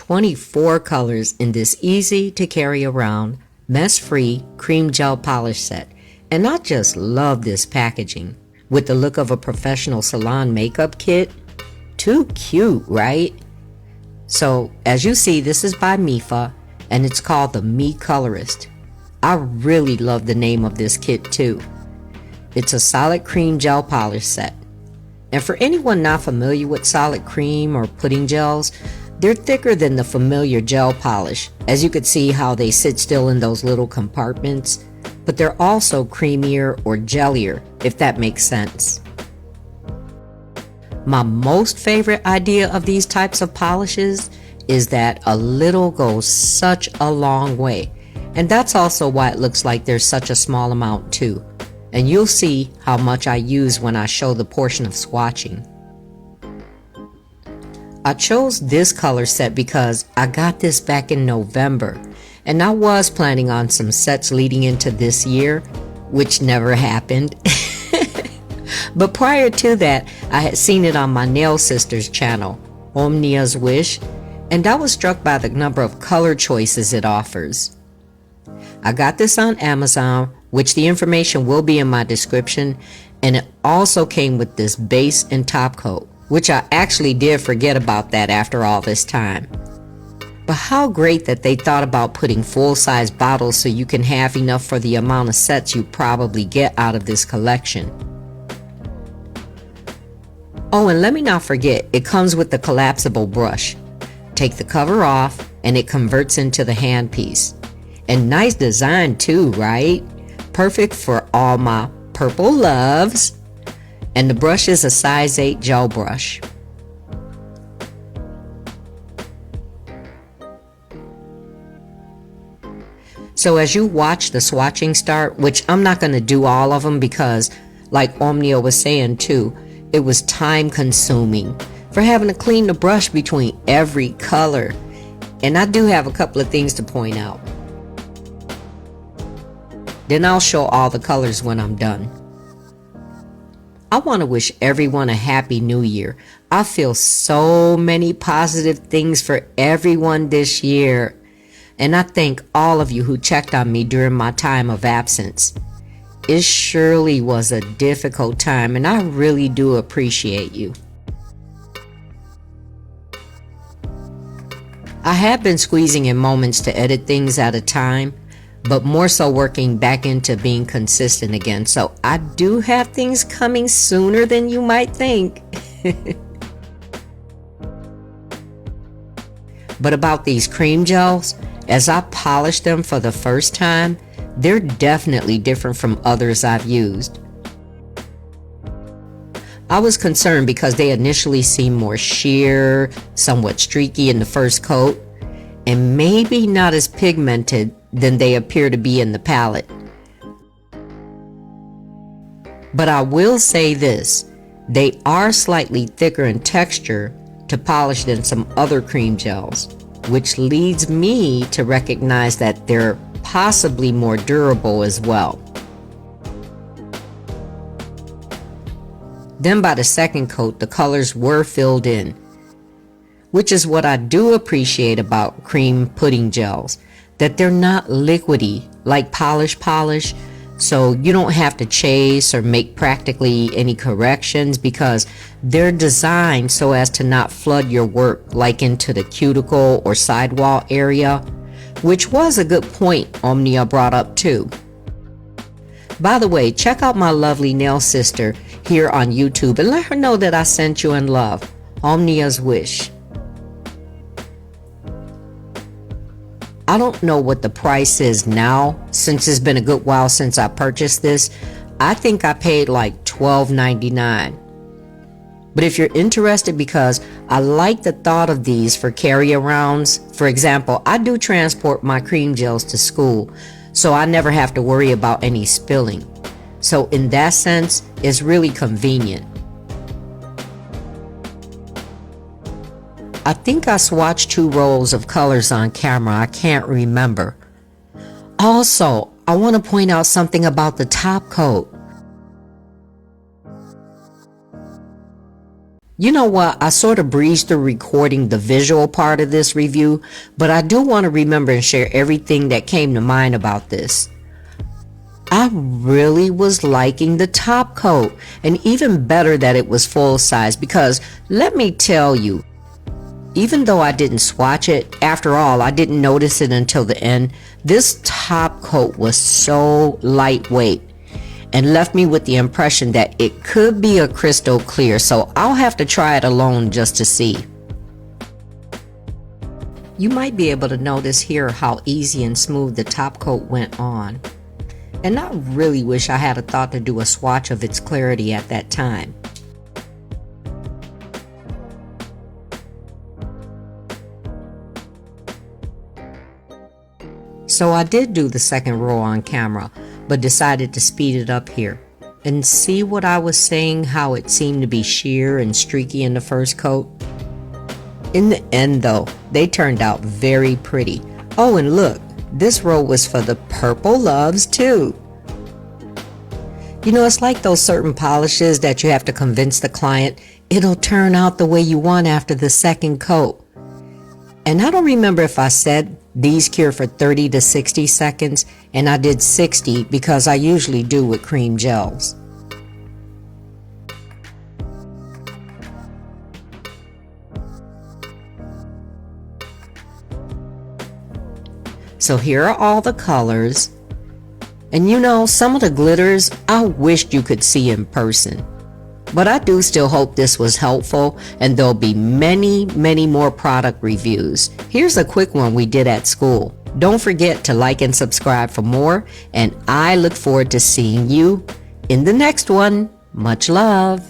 24 colors in this easy to carry around, mess-free cream gel polish set. And I just love this packaging. With the look of a professional salon makeup kit. Too cute, right? So as you see, this is by MEFA and it's called the Me Colorist. I really love the name of this kit too. It's a solid cream gel polish set. And for anyone not familiar with solid cream or pudding gels, they're thicker than the familiar gel polish, as you could see how they sit still in those little compartments, but they're also creamier or jellier, if that makes sense. My most favorite idea of these types of polishes is that a little goes such a long way, and that's also why it looks like there's such a small amount too. And you'll see how much I use when I show the portion of swatching. I chose this color set because I got this back in November, and I was planning on some sets leading into this year, which never happened. But prior to that, I had seen it on my nail sister's channel, Omnia's Wish, and I was struck by the number of color choices it offers. I got this on Amazon, which the information will be in my description, and it also came with this base and top coat, which I actually did forget about that after all this time. But how great that they thought about putting full-size bottles so you can have enough for the amount of sets you probably get out of this collection. Oh, and let me not forget, it comes with the collapsible brush. Take the cover off and it converts into the handpiece. And nice design too, right? Perfect for all my purple loves. And the brush is a size 8 gel brush. So as you watch the swatching start, which I'm not going to do all of them because, like Omnia was saying too, it was time consuming for having to clean the brush between every color. And I do have a couple of things to point out. Then I'll show all the colors when I'm done. I want to wish everyone a happy new year. I feel so many positive things for everyone this year. And I thank all of you who checked on me during my time of absence. It surely was a difficult time, and I really do appreciate you. I have been squeezing in moments to edit things at a time, but more so working back into being consistent again. So I do have things coming sooner than you might think. But about these cream gels, as I polish them for the first time, they're definitely different from others I've used. I was concerned because they initially seemed more sheer, somewhat streaky in the first coat, and maybe not as pigmented than they appear to be in the palette. But I will say this, they are slightly thicker in texture to polish than some other cream gels, which leads me to recognize that they're possibly more durable as well. Then by the second coat, the colors were filled in, which is what I do appreciate about cream pudding gels, that they're not liquidy like polish, so you don't have to chase or make practically any corrections because they're designed so as to not flood your work like into the cuticle or sidewall area, which was a good point Omnia brought up too. By the way, check out my lovely nail sister here on YouTube and let her know that I sent you in love. Omnia's Wish. I don't know what the price is now, since it's been a good while since I purchased this. I think I paid like $12.99. But if you're interested, because I like the thought of these for carry-arounds. For example, I do transport my cream gels to school, so I never have to worry about any spilling. So in that sense, it's really convenient. I think I swatched 2 rolls of colors on camera. I can't remember. Also, I want to point out something about the top coat. You know what? I sort of breezed through recording the visual part of this review, but I do want to remember and share everything that came to mind about this. I really was liking the top coat, and even better that it was full size, because let me tell you, even though I didn't swatch it, after all, I didn't notice it until the end, this top coat was so lightweight and left me with the impression that it could be a crystal clear, so I'll have to try it alone just to see. You might be able to notice here how easy and smooth the top coat went on. And I really wish I had a thought to do a swatch of its clarity at that time. So I did do the second row on camera, but decided to speed it up here. And see what I was saying, how it seemed to be sheer and streaky in the first coat? In the end though, they turned out very pretty. Oh, and look, this row was for the purple loves too. You know, it's like those certain polishes that you have to convince the client it'll turn out the way you want after the second coat. And I don't remember if I said these cure for 30 to 60 seconds, and I did 60 because I usually do with cream gels. So here are all the colors. And you know, some of the glitters I wished you could see in person. But I do still hope this was helpful, and there'll be many, many more product reviews. Here's a quick one we did at school. Don't forget to like and subscribe for more, and I look forward to seeing you in the next one. Much love.